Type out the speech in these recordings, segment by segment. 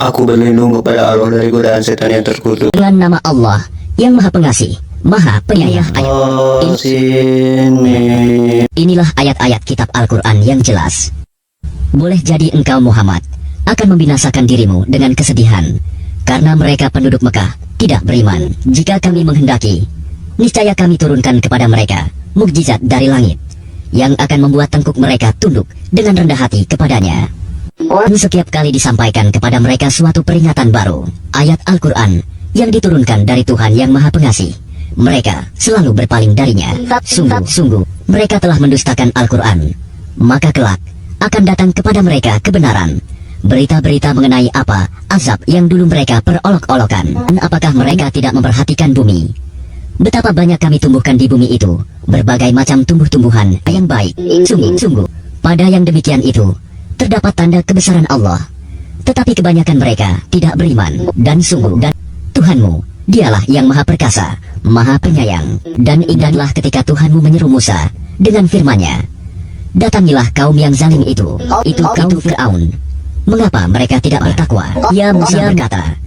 Aku berlindung kepada Allah dari godaan setan yang terkutuk. Dengan nama Allah yang Maha Pengasih, Maha Penyayang. Inilah ayat-ayat kitab Al-Quran yang jelas. Boleh jadi engkau Muhammad akan membinasakan dirimu dengan kesedihan, karena mereka penduduk Mekah tidak beriman. Jika kami menghendaki, niscaya kami turunkan kepada mereka mukjizat dari langit, yang akan membuat tengkuk mereka tunduk dengan rendah hati kepadanya. Setiap kali disampaikan kepada mereka suatu peringatan baru, ayat Al-Quran yang diturunkan dari Tuhan yang Maha Pengasih, mereka selalu berpaling darinya. Sungguh, mereka telah mendustakan Al-Quran. Maka kelak akan datang kepada mereka kebenaran, berita-berita mengenai apa azab yang dulu mereka perolok-olokan. Dan apakah mereka tidak memperhatikan bumi? Betapa banyak kami tumbuhkan di bumi itu berbagai macam tumbuh-tumbuhan yang baik. Sungguh, pada yang demikian itu terdapat tanda kebesaran Allah. Tetapi kebanyakan mereka tidak beriman. Dan sungguh, dan Tuhanmu, dialah yang Maha Perkasa, Maha Penyayang. Dan ingatlah ketika Tuhanmu menyeru Musa dengan firman-Nya, datangilah kaum yang zalim itu kaum Fir'aun. Mengapa mereka tidak bertakwa? Ya Musa berkata,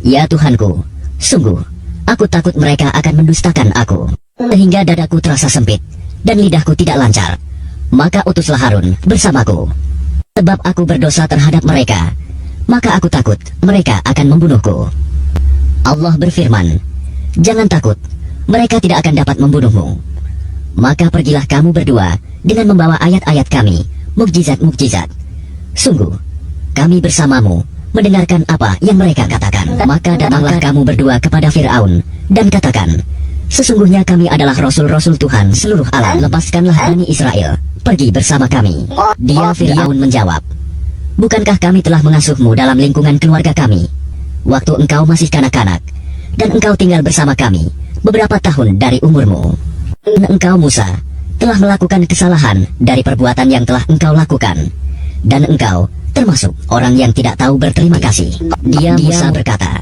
ya Tuhanku, sungguh aku takut mereka akan mendustakan aku, sehingga dadaku terasa sempit dan lidahku tidak lancar. Maka utuslah Harun bersamaku. Sebab aku berdosa terhadap mereka, maka aku takut mereka akan membunuhku. Allah berfirman, jangan takut, mereka tidak akan dapat membunuhmu. Maka pergilah kamu berdua dengan membawa ayat-ayat kami, mukjizat-mukjizat. Sungguh, kami bersamamu mendengarkan apa yang mereka katakan. Maka datanglah kamu berdua kepada Fir'aun dan katakan, sesungguhnya kami adalah rasul-rasul Tuhan seluruh alam. Lepaskanlah Bani Israel, pergi bersama kami. Dia Fir'aun menjawab, bukankah kami telah mengasuhmu dalam lingkungan keluarga kami, waktu engkau masih kanak-kanak, dan engkau tinggal bersama kami beberapa tahun dari umurmu? Dan engkau Musa telah melakukan kesalahan dari perbuatan yang telah engkau lakukan, dan engkau termasuk orang yang tidak tahu berterima kasih. Dia Musa berkata,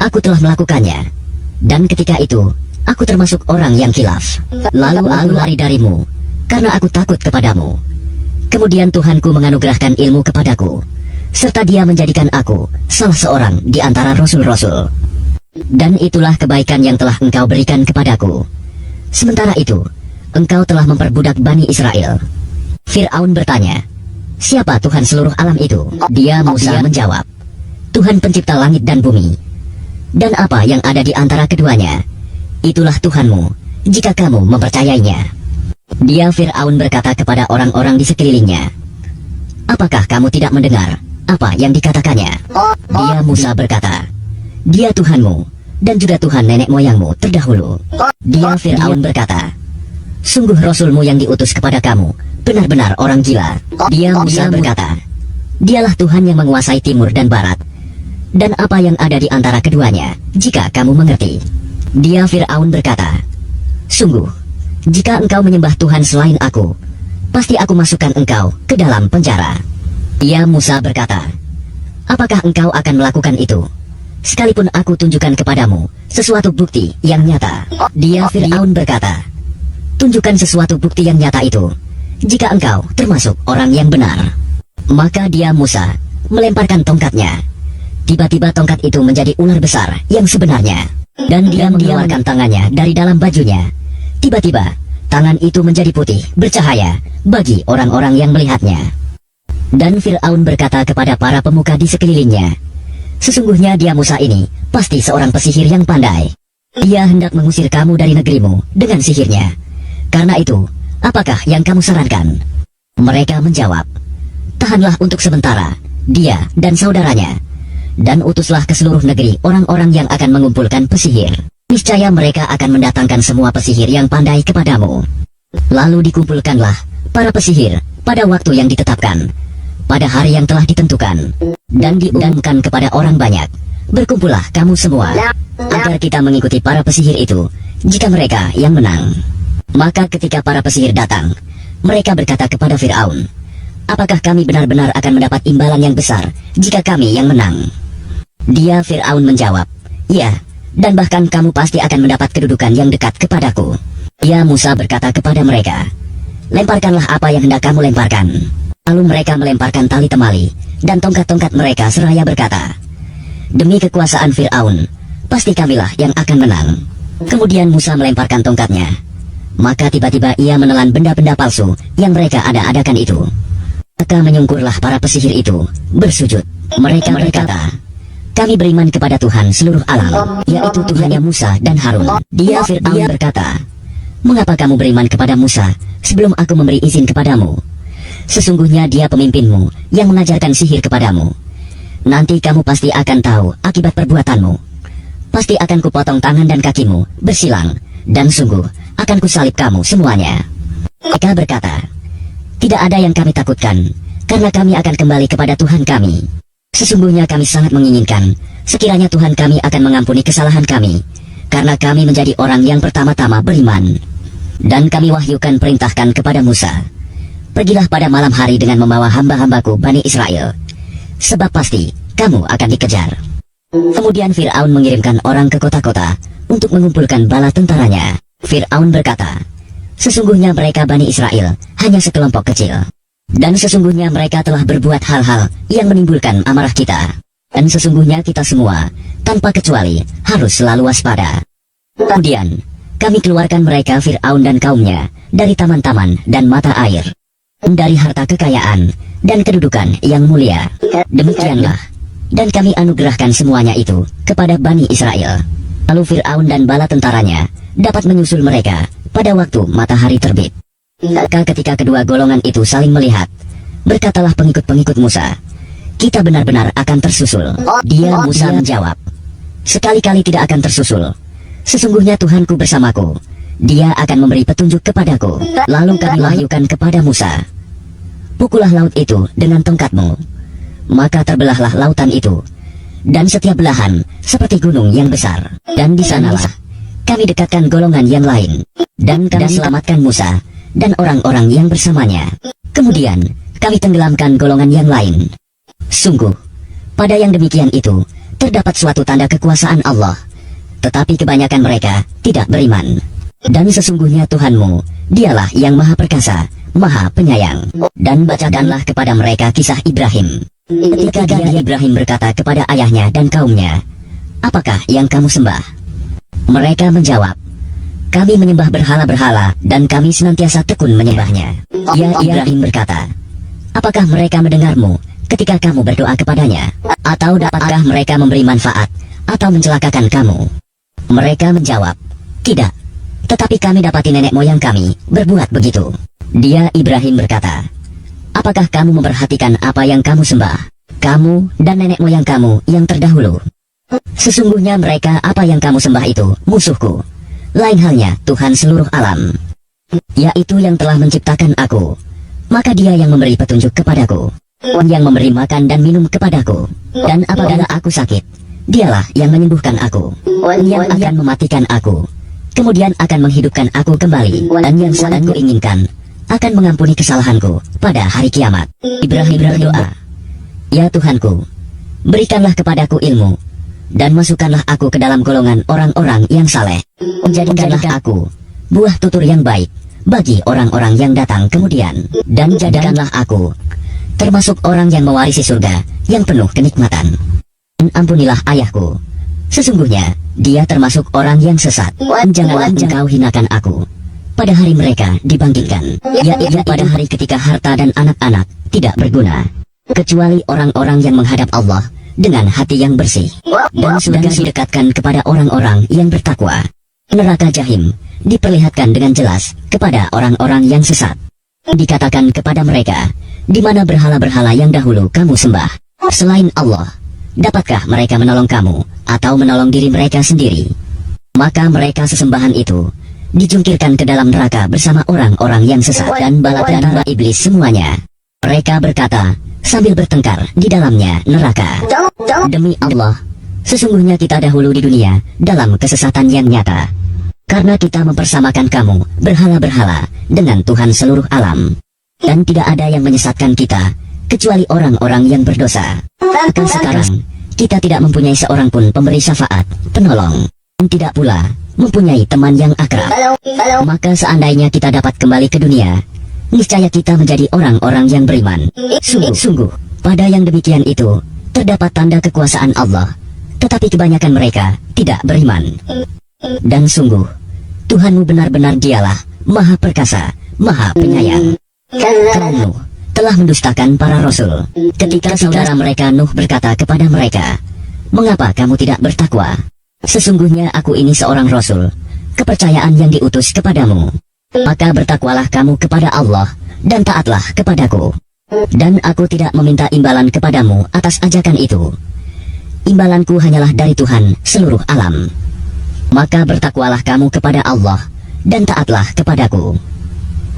aku telah melakukannya, dan ketika itu aku termasuk orang yang khilaf. Lalu aku lari darimu karena aku takut kepadamu. Kemudian Tuhanku menganugerahkan ilmu kepadaku, serta Dia menjadikan aku salah seorang di antara rasul-rasul. Dan itulah kebaikan yang telah engkau berikan kepadaku. Sementara itu, engkau telah memperbudak Bani Israel. Fir'aun bertanya, siapa Tuhan seluruh alam itu? Dia Musa menjawab, Tuhan pencipta langit dan bumi, dan apa yang ada di antara keduanya. Itulah Tuhanmu, jika kamu mempercayainya. Dia Fir'aun berkata kepada orang-orang di sekelilingnya, apakah kamu tidak mendengar apa yang dikatakannya? Dia Musa berkata, Dia Tuhanmu, dan juga Tuhan nenek moyangmu terdahulu. Dia Fir'aun berkata, sungguh Rasulmu yang diutus kepada kamu benar-benar orang gila. Dia Musa berkata, Dialah Tuhan yang menguasai timur dan barat, dan apa yang ada di antara keduanya, jika kamu mengerti. Dia Fir'aun berkata, sungguh, jika engkau menyembah Tuhan selain aku, pasti aku masukkan engkau ke dalam penjara. Dia Musa berkata, apakah engkau akan melakukan itu, sekalipun aku tunjukkan kepadamu sesuatu bukti yang nyata? Dia Fir'aun berkata, tunjukkan sesuatu bukti yang nyata itu, jika engkau termasuk orang yang benar. Maka dia Musa melemparkan tongkatnya. Tiba-tiba tongkat itu menjadi ular besar yang sebenarnya, dan dia mengeluarkan tangannya dari dalam bajunya. Tiba-tiba tangan itu menjadi putih bercahaya bagi orang-orang yang melihatnya. Dan Fir'aun berkata kepada para pemuka di sekelilingnya, sesungguhnya dia Musa ini pasti seorang pesihir yang pandai. Dia hendak mengusir kamu dari negerimu dengan sihirnya. Karena itu, apakah yang kamu sarankan? Mereka menjawab, tahanlah untuk sementara dia dan saudaranya, dan utuslah ke seluruh negeri orang-orang yang akan mengumpulkan pesihir. Niscaya mereka akan mendatangkan semua pesihir yang pandai kepadamu. Lalu dikumpulkanlah para pesihir pada waktu yang ditetapkan, pada hari yang telah ditentukan, dan diumumkan kepada orang banyak, berkumpullah kamu semua, agar kita mengikuti para pesihir itu, jika mereka yang menang. Maka ketika para pesihir datang, mereka berkata kepada Fir'aun, apakah kami benar-benar akan mendapat imbalan yang besar jika kami yang menang? Dia Fir'aun menjawab, iya, dan bahkan kamu pasti akan mendapat kedudukan yang dekat kepadaku. Ya Musa berkata kepada mereka, lemparkanlah apa yang hendak kamu lemparkan. Lalu mereka melemparkan tali temali dan tongkat-tongkat mereka seraya berkata, "Demi kekuasaan Fir'aun, pasti kamilah yang akan menang." Kemudian Musa melemparkan tongkatnya. Maka tiba-tiba ia menelan benda-benda palsu yang mereka ada-adakan itu. Maka menyungkurlah para pesihir itu, bersujud. Mereka berkata, "Kami beriman kepada Tuhan seluruh alam, yaitu Tuhannya Musa dan Harun." Dia Fir'aun berkata, "Mengapa kamu beriman kepada Musa sebelum aku memberi izin kepadamu? Sesungguhnya dia pemimpinmu yang mengajarkan sihir kepadamu. Nanti kamu pasti akan tahu akibat perbuatanmu. Pasti akan kupotong tangan dan kakimu bersilang, dan sungguh akan kusalib kamu semuanya." Mereka berkata, "Tidak ada yang kami takutkan, karena kami akan kembali kepada Tuhan kami. Sesungguhnya kami sangat menginginkan sekiranya Tuhan kami akan mengampuni kesalahan kami, karena kami menjadi orang yang pertama-tama beriman." Dan kami wahyukan perintahkan kepada Musa, "Pergilah pada malam hari dengan membawa hamba-hambaku Bani Israel, sebab pasti kamu akan dikejar." Kemudian Fir'aun mengirimkan orang ke kota-kota untuk mengumpulkan bala tentaranya. Fir'aun berkata, "Sesungguhnya mereka Bani Israel hanya sekelompok kecil. Dan sesungguhnya mereka telah berbuat hal-hal yang menimbulkan amarah kita. Dan sesungguhnya kita semua, tanpa kecuali, harus selalu waspada." Kemudian, kami keluarkan mereka Fir'aun dan kaumnya dari taman-taman dan mata air, dari harta kekayaan dan kedudukan yang mulia. Demikianlah. Dan kami anugerahkan semuanya itu kepada Bani Israel. Lalu Fir'aun dan bala tentaranya dapat menyusul mereka pada waktu matahari terbit. Maka ketika kedua golongan itu saling melihat, berkatalah pengikut-pengikut Musa, "Kita benar-benar akan tersusul." Dia Musa menjawab, "Sekali-kali tidak akan tersusul. Sesungguhnya Tuhanku bersamaku. Dia akan memberi petunjuk kepadaku." Lalu kami wahyukan kepada Musa, "Pukullah laut itu dengan tongkatmu." Maka terbelahlah lautan itu, dan setiap belahan seperti gunung yang besar. Dan di sanalah kami dekatkan golongan yang lain, dan kami selamatkan Musa dan orang-orang yang bersamanya. Kemudian kami tenggelamkan golongan yang lain. Sungguh, pada yang demikian itu terdapat suatu tanda kekuasaan Allah, tetapi kebanyakan mereka tidak beriman. Dan sesungguhnya Tuhanmu, dialah yang maha perkasa, maha penyayang. Dan bacakanlah kepada mereka kisah Ibrahim. Ketika dia Ibrahim berkata kepada ayahnya dan kaumnya, "Apakah yang kamu sembah?" Mereka menjawab, "Kami menyembah berhala-berhala dan kami senantiasa tekun menyembahnya." Ya Ibrahim berkata, "Apakah mereka mendengarmu ketika kamu berdoa kepadanya? Atau dapatkah mereka memberi manfaat atau mencelakakan kamu?" Mereka menjawab, "Tidak, tetapi kami dapati nenek moyang kami berbuat begitu." Dia Ibrahim berkata, "Apakah kamu memperhatikan apa yang kamu sembah, kamu dan nenek moyang kamu yang terdahulu? Sesungguhnya mereka apa yang kamu sembah itu musuhku, lain halnya Tuhan seluruh alam, yaitu yang telah menciptakan aku. Maka dia yang memberi petunjuk kepadaku, yang memberi makan dan minum kepadaku. Dan apabila aku sakit, dialah yang menyembuhkan aku, yang akan mematikan aku, kemudian akan menghidupkan aku kembali, dan yang sangat kuinginkan akan mengampuni kesalahanku pada hari kiamat." Ibrahim berdoa, "Ya Tuhanku, berikanlah kepadaku ilmu, dan masukkanlah aku ke dalam golongan orang-orang yang saleh. Jadikanlah aku buah tutur yang baik bagi orang-orang yang datang kemudian, dan jadikanlah aku termasuk orang yang mewarisi surga yang penuh kenikmatan. Dan ampunilah ayahku, sesungguhnya dia termasuk orang yang sesat. Janganlah engkau hinakan aku pada hari mereka dibangkitkan, yaitu pada hari ketika harta dan anak-anak tidak berguna, kecuali orang-orang yang menghadap Allah dengan hati yang bersih. Dan surga didekatkan kepada orang-orang yang bertakwa. Neraka Jahim diperlihatkan dengan jelas kepada orang-orang yang sesat. Dikatakan kepada mereka, di mana berhala-berhala yang dahulu kamu sembah selain Allah? Dapatkah mereka menolong kamu atau menolong diri mereka sendiri? Maka mereka sesembahan itu dijungkirkan ke dalam neraka bersama orang-orang yang sesat dan bala tentara iblis semuanya. Mereka berkata sambil bertengkar di dalamnya neraka, "Demi Allah, sesungguhnya kita dahulu di dunia dalam kesesatan yang nyata, karena kita mempersamakan kamu berhala-berhala dengan Tuhan seluruh alam, dan tidak ada yang menyesatkan kita kecuali orang-orang yang berdosa. Maka sekarang kita tidak mempunyai seorang pun pemberi syafaat, penolong, dan tidak pula mempunyai teman yang akrab. Maka seandainya kita dapat kembali ke dunia, niscaya kita menjadi orang-orang yang beriman. Sungguh-sungguh Pada yang demikian itu, terdapat tanda kekuasaan Allah, tetapi kebanyakan mereka tidak beriman. Dan sungguh, Tuhanmu benar-benar dialah Maha Perkasa, Maha Penyayang. Kaum Nuh telah mendustakan para rasul. Ketika saudara mereka Nuh berkata kepada mereka, "Mengapa kamu tidak bertakwa? Sesungguhnya aku ini seorang rasul, kepercayaan yang diutus kepadamu. Maka bertakwalah kamu kepada Allah, dan taatlah kepadaku. Dan aku tidak meminta imbalan kepadamu atas ajakan itu. Imbalanku hanyalah dari Tuhan seluruh alam. Maka bertakwalah kamu kepada Allah, dan taatlah kepadaku."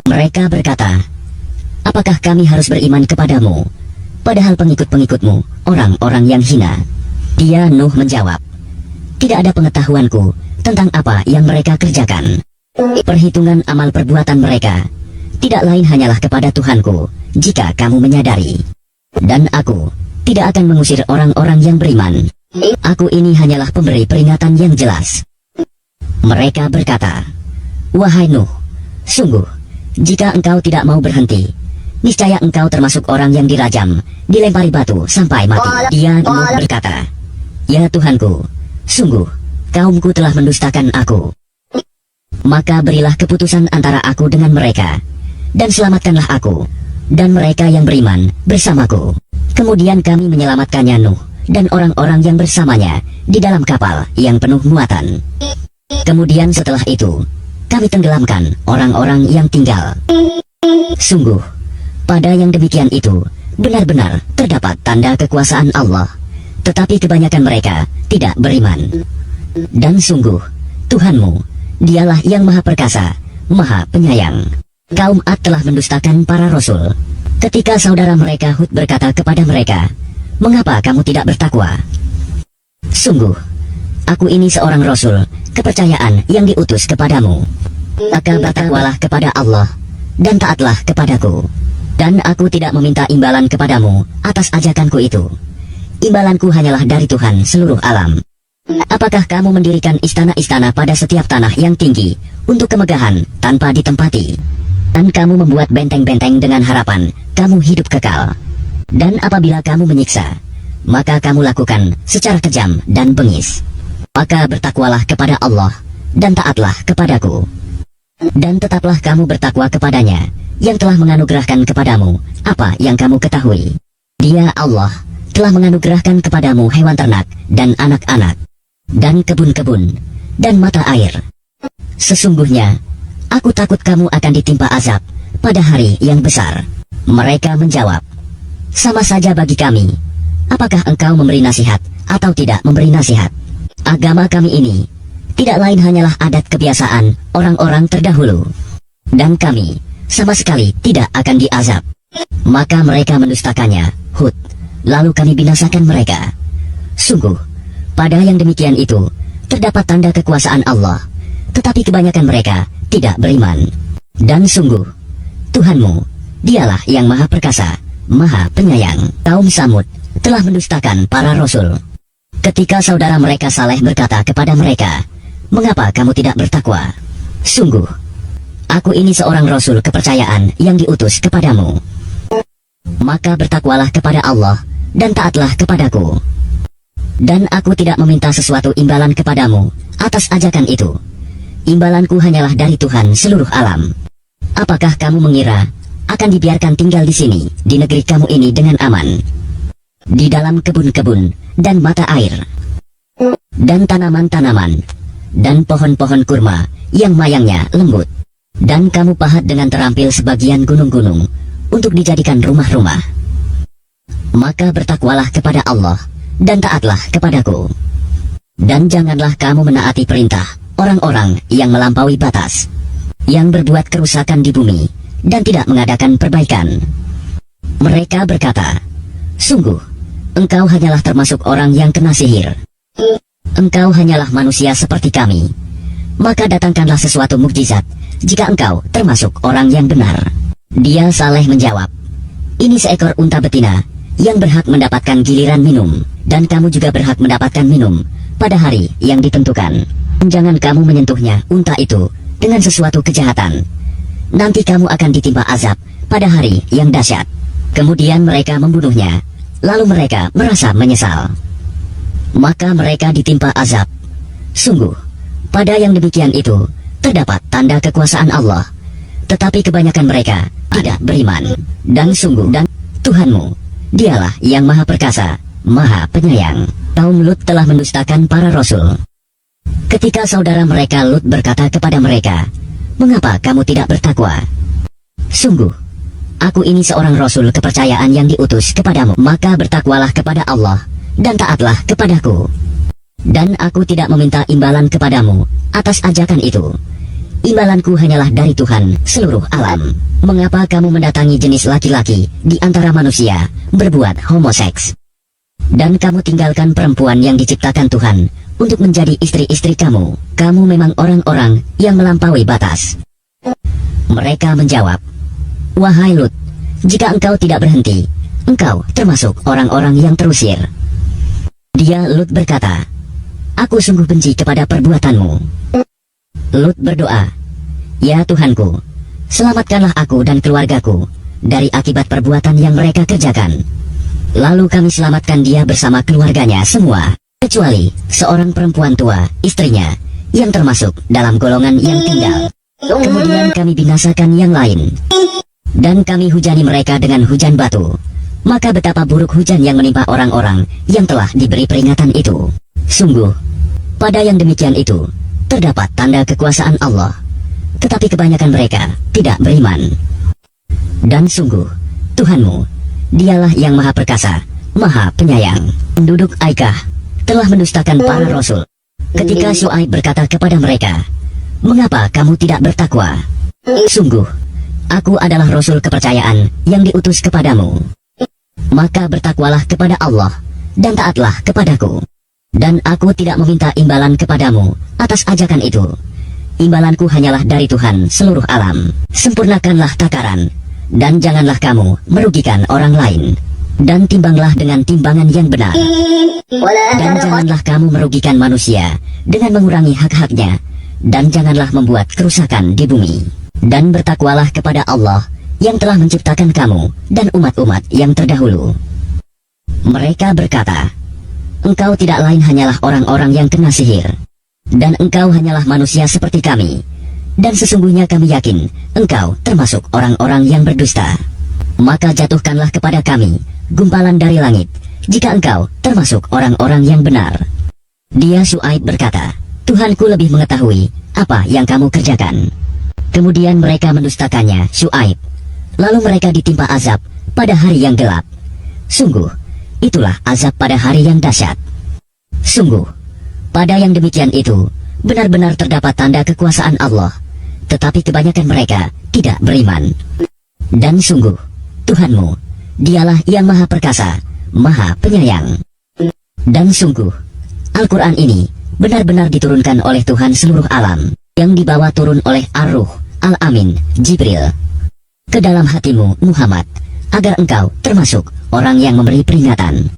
Mereka berkata, "Apakah kami harus beriman kepadamu, padahal pengikut-pengikutmu orang-orang yang hina?" Dia Nuh menjawab, "Tidak ada pengetahuanku tentang apa yang mereka kerjakan. Perhitungan amal perbuatan mereka tidak lain hanyalah kepada Tuhanku, jika kamu menyadari. Dan aku tidak akan mengusir orang-orang yang beriman. Aku ini hanyalah pemberi peringatan yang jelas." Mereka berkata, "Wahai Nuh, sungguh, jika engkau tidak mau berhenti, niscaya engkau termasuk orang yang dirajam, dilempari batu sampai mati." Dia Nuh berkata, "Ya Tuhanku, sungguh, kaumku telah mendustakan aku. Maka berilah keputusan antara aku dengan mereka, dan selamatkanlah aku, dan mereka yang beriman bersamaku." Kemudian kami menyelamatkannya Nuh, dan orang-orang yang bersamanya, di dalam kapal yang penuh muatan. Kemudian setelah itu, kami tenggelamkan orang-orang yang tinggal. Sungguh, pada yang demikian itu, benar-benar terdapat tanda kekuasaan Allah, tetapi kebanyakan mereka tidak beriman. Dan sungguh, Tuhanmu, dialah yang Maha Perkasa, Maha Penyayang. Kaum Ad telah mendustakan para rasul. Ketika saudara mereka Hud berkata kepada mereka, "Mengapa kamu tidak bertakwa? Sungguh, aku ini seorang rasul, kepercayaan yang diutus kepadamu. Maka bertakwalah kepada Allah, dan taatlah kepadaku. Dan aku tidak meminta imbalan kepadamu atas ajakanku itu. Imbalanku hanyalah dari Tuhan seluruh alam. Apakah kamu mendirikan istana-istana pada setiap tanah yang tinggi untuk kemegahan tanpa ditempati? Dan kamu membuat benteng-benteng dengan harapan kamu hidup kekal. Dan apabila kamu menyiksa, maka kamu lakukan secara kejam dan bengis. Maka bertakwalah kepada Allah, dan taatlah kepadaku. Dan tetaplah kamu bertakwa kepadanya, yang telah menganugerahkan kepadamu apa yang kamu ketahui. Dia Allah telah menganugerahkan kepadamu hewan ternak dan anak-anak, dan kebun-kebun, dan mata air. Sesungguhnya, aku takut kamu akan ditimpa azab pada hari yang besar." Mereka menjawab, "Sama saja bagi kami, apakah engkau memberi nasihat atau tidak memberi nasihat. Agama kami ini tidak lain hanyalah adat kebiasaan orang-orang terdahulu, dan kami sama sekali tidak akan diazab." Maka mereka mendustakannya, Hud, lalu kami binasakan mereka. Sungguh, pada yang demikian itu, terdapat tanda kekuasaan Allah, tetapi kebanyakan mereka tidak beriman. Dan sungguh, Tuhanmu, dialah yang Maha Perkasa, Maha Penyayang. Kaum Samud telah mendustakan para rasul. Ketika saudara mereka Saleh berkata kepada mereka, "Mengapa kamu tidak bertakwa? Sungguh, aku ini seorang rasul kepercayaan yang diutus kepadamu. Maka bertakwalah kepada Allah, dan taatlah kepadaku. Dan aku tidak meminta sesuatu imbalan kepadamu atas ajakan itu. Imbalanku hanyalah dari Tuhan seluruh alam. Apakah kamu mengira akan dibiarkan tinggal di sini, di negeri kamu ini dengan aman, di dalam kebun-kebun dan mata air, dan tanaman-tanaman, dan pohon-pohon kurma yang mayangnya lembut, dan kamu pahat dengan terampil sebagian gunung-gunung untuk dijadikan rumah-rumah? Maka bertakwalah kepada Allah, dan taatlah kepadaku. Dan janganlah kamu menaati perintah orang-orang yang melampaui batas, yang berbuat kerusakan di bumi, dan tidak mengadakan perbaikan." Mereka berkata, "Sungguh, engkau hanyalah termasuk orang yang kena sihir. Engkau hanyalah manusia seperti kami. Maka datangkanlah sesuatu mukjizat, jika engkau termasuk orang yang benar." Dia Saleh menjawab, "Ini seekor unta betina, yang berhak mendapatkan giliran minum, dan kamu juga berhak mendapatkan minum pada hari yang ditentukan. Jangan kamu menyentuhnya, unta itu, dengan sesuatu kejahatan. Nanti kamu akan ditimpa azab pada hari yang dahsyat." Kemudian mereka membunuhnya, lalu mereka merasa menyesal. Maka mereka ditimpa azab. Sungguh, pada yang demikian itu terdapat tanda kekuasaan Allah, tetapi kebanyakan mereka tidak beriman. Dan sungguh, dan Tuhanmu, dialah yang maha perkasa, maha penyayang. Kaum Lut telah mendustakan para rasul. Ketika saudara mereka Lut berkata kepada mereka, "Mengapa kamu tidak bertakwa? Sungguh, aku ini seorang rasul kepercayaan yang diutus kepadamu, maka bertakwalah kepada Allah dan taatlah kepadaku. Dan aku tidak meminta imbalan kepadamu atas ajakan itu. Imbalanku hanyalah dari Tuhan seluruh alam. Mengapa kamu mendatangi jenis laki-laki di antara manusia, berbuat homoseks? Dan kamu tinggalkan perempuan yang diciptakan Tuhan untuk menjadi istri-istri kamu. Kamu memang orang-orang yang melampaui batas." Mereka menjawab, "Wahai Lut, jika engkau tidak berhenti, engkau termasuk orang-orang yang terusir." Dia Lut berkata, "Aku sungguh benci kepada perbuatanmu." Lut berdoa, "Ya Tuhanku, selamatkanlah aku dan keluargaku dari akibat perbuatan yang mereka kerjakan." Lalu kami selamatkan dia bersama keluarganya semua, kecuali seorang perempuan tua, istrinya, yang termasuk dalam golongan yang tinggal. Kemudian kami binasakan yang lain, dan kami hujani mereka dengan hujan batu. Maka betapa buruk hujan yang menimpa orang-orang yang telah diberi peringatan itu. Sungguh, pada yang demikian itu terdapat tanda kekuasaan Allah, tetapi kebanyakan mereka tidak beriman. Dan sungguh, Tuhanmu, dialah yang maha perkasa, maha penyayang. Penduduk Aikah telah mendustakan para rasul. Ketika Syuaib berkata kepada mereka, "Mengapa kamu tidak bertakwa? Sungguh, aku adalah rasul kepercayaan yang diutus kepadamu. Maka bertakwalah kepada Allah dan taatlah kepadaku. Dan aku tidak meminta imbalan kepadamu atas ajakan itu. Imbalanku hanyalah dari Tuhan seluruh alam. Sempurnakanlah takaran, dan janganlah kamu merugikan orang lain. Dan timbanglah dengan timbangan yang benar. Dan janganlah kamu merugikan manusia dengan mengurangi hak-haknya. Dan janganlah membuat kerusakan di bumi. Dan bertakwalah kepada Allah yang telah menciptakan kamu dan umat-umat yang terdahulu." Mereka berkata, "Engkau tidak lain hanyalah orang-orang yang kena sihir, dan engkau hanyalah manusia seperti kami, dan sesungguhnya kami yakin engkau termasuk orang-orang yang berdusta. Maka jatuhkanlah kepada kami gumpalan dari langit, jika engkau termasuk orang-orang yang benar." Dia Syuaib berkata, "Tuhanku lebih mengetahui apa yang kamu kerjakan." Kemudian mereka mendustakannya Syuaib, lalu mereka ditimpa azab pada hari yang gelap. Sungguh, itulah azab pada hari yang dahsyat. Sungguh, pada yang demikian itu benar-benar terdapat tanda kekuasaan Allah, tetapi kebanyakan mereka tidak beriman. Dan sungguh, Tuhanmu, dialah yang maha perkasa, maha penyayang. Dan sungguh, Al-Quran ini benar-benar diturunkan oleh Tuhan seluruh alam, yang dibawa turun oleh Ar-Ruh, Al-Amin, Jibril, ke dalam hatimu Muhammad, agar engkau termasuk orang yang memberi peringatan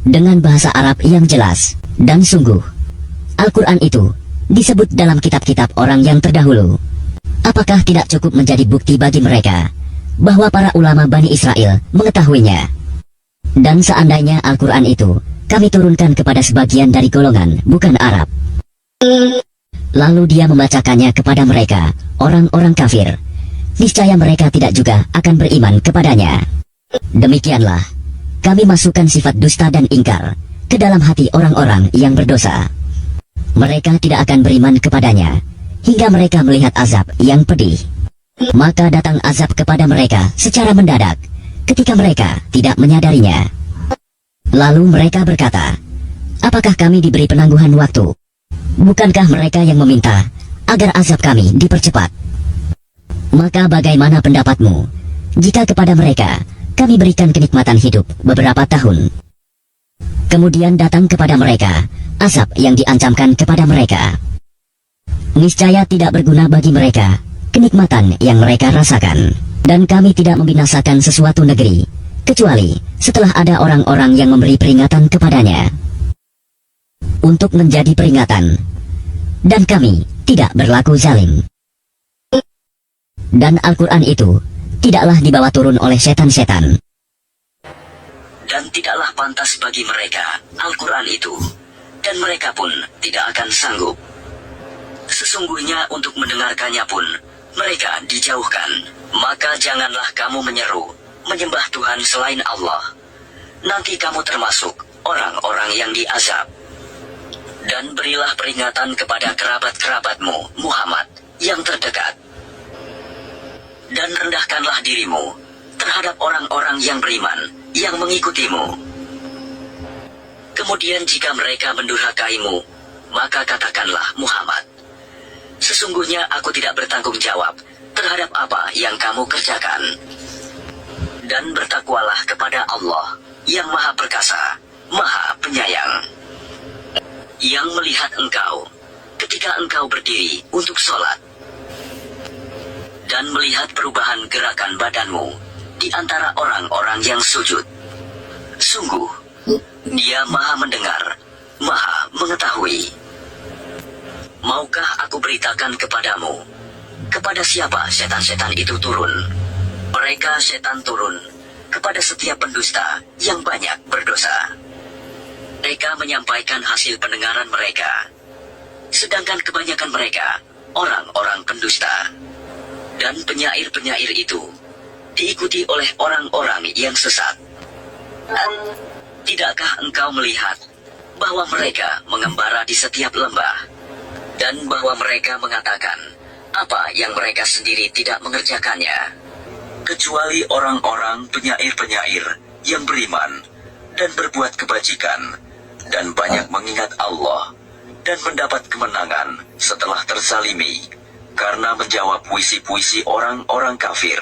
dengan bahasa Arab yang jelas. Dan sungguh, Al-Quran itu disebut dalam kitab-kitab orang yang terdahulu. Apakah tidak cukup menjadi bukti bagi mereka bahwa para ulama Bani Israel mengetahuinya? Dan seandainya Al-Quran itu kami turunkan kepada sebagian dari golongan bukan Arab, lalu dia membacakannya kepada mereka, orang-orang kafir, niscaya mereka tidak juga akan beriman kepadanya. Demikianlah kami masukkan sifat dusta dan ingkar ke dalam hati orang-orang yang berdosa. Mereka tidak akan beriman kepadanya hingga mereka melihat azab yang pedih. Maka datang azab kepada mereka secara mendadak ketika mereka tidak menyadarinya. Lalu mereka berkata, "Apakah kami diberi penangguhan waktu? Bukankah mereka yang meminta agar azab kami dipercepat? Maka bagaimana pendapatmu jika kepada mereka kami berikan kenikmatan hidup beberapa tahun, kemudian datang kepada mereka azab yang diancamkan kepada mereka? Niscaya tidak berguna bagi mereka kenikmatan yang mereka rasakan. Dan kami tidak membinasakan sesuatu negeri kecuali setelah ada orang-orang yang memberi peringatan kepadanya untuk menjadi peringatan, dan kami tidak berlaku zalim." Dan Al-Quran itu tidaklah dibawa turun oleh setan-setan. dan tidaklah pantas bagi mereka Al-Quran itu, dan mereka pun tidak akan sanggup. Sesungguhnya untuk mendengarkannya pun mereka dijauhkan. Maka janganlah kamu menyeru, menyembah Tuhan selain Allah. Nanti kamu termasuk orang-orang yang diazab. Dan berilah peringatan kepada kerabat-kerabatmu, Muhammad, yang terdekat. Dan rendahkanlah dirimu terhadap orang-orang yang beriman, yang mengikutimu. Kemudian jika mereka mendurhakaimu, maka katakanlah, Muhammad, sesungguhnya aku tidak bertanggung jawab terhadap apa yang kamu kerjakan. Dan bertakwalah kepada Allah yang Maha Perkasa, Maha Penyayang, yang melihat engkau ketika engkau berdiri untuk sholat, dan melihat perubahan gerakan badanmu di antara orang-orang yang sujud. Sungguh, Dia Maha mendengar, Maha mengetahui. Maukah aku beritakan kepadamu kepada siapa setan-setan itu turun? Mereka setan turun kepada setiap pendusta yang banyak berdosa. Mereka menyampaikan hasil pendengaran mereka, sedangkan kebanyakan mereka orang-orang pendusta. Dan penyair-penyair itu diikuti oleh orang-orang yang sesat. Tidakkah engkau melihat bahwa mereka mengembara di setiap lembah, dan bahwa mereka mengatakan apa yang mereka sendiri tidak mengerjakannya, kecuali orang-orang penyair-penyair yang beriman dan berbuat kebajikan, dan banyak mengingat Allah, dan mendapat kemenangan setelah terzalimi, karena menjawab puisi-puisi orang-orang kafir.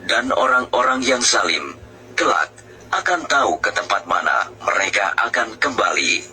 Dan orang-orang yang zalim kelak akan tahu ke tempat mana mereka akan kembali.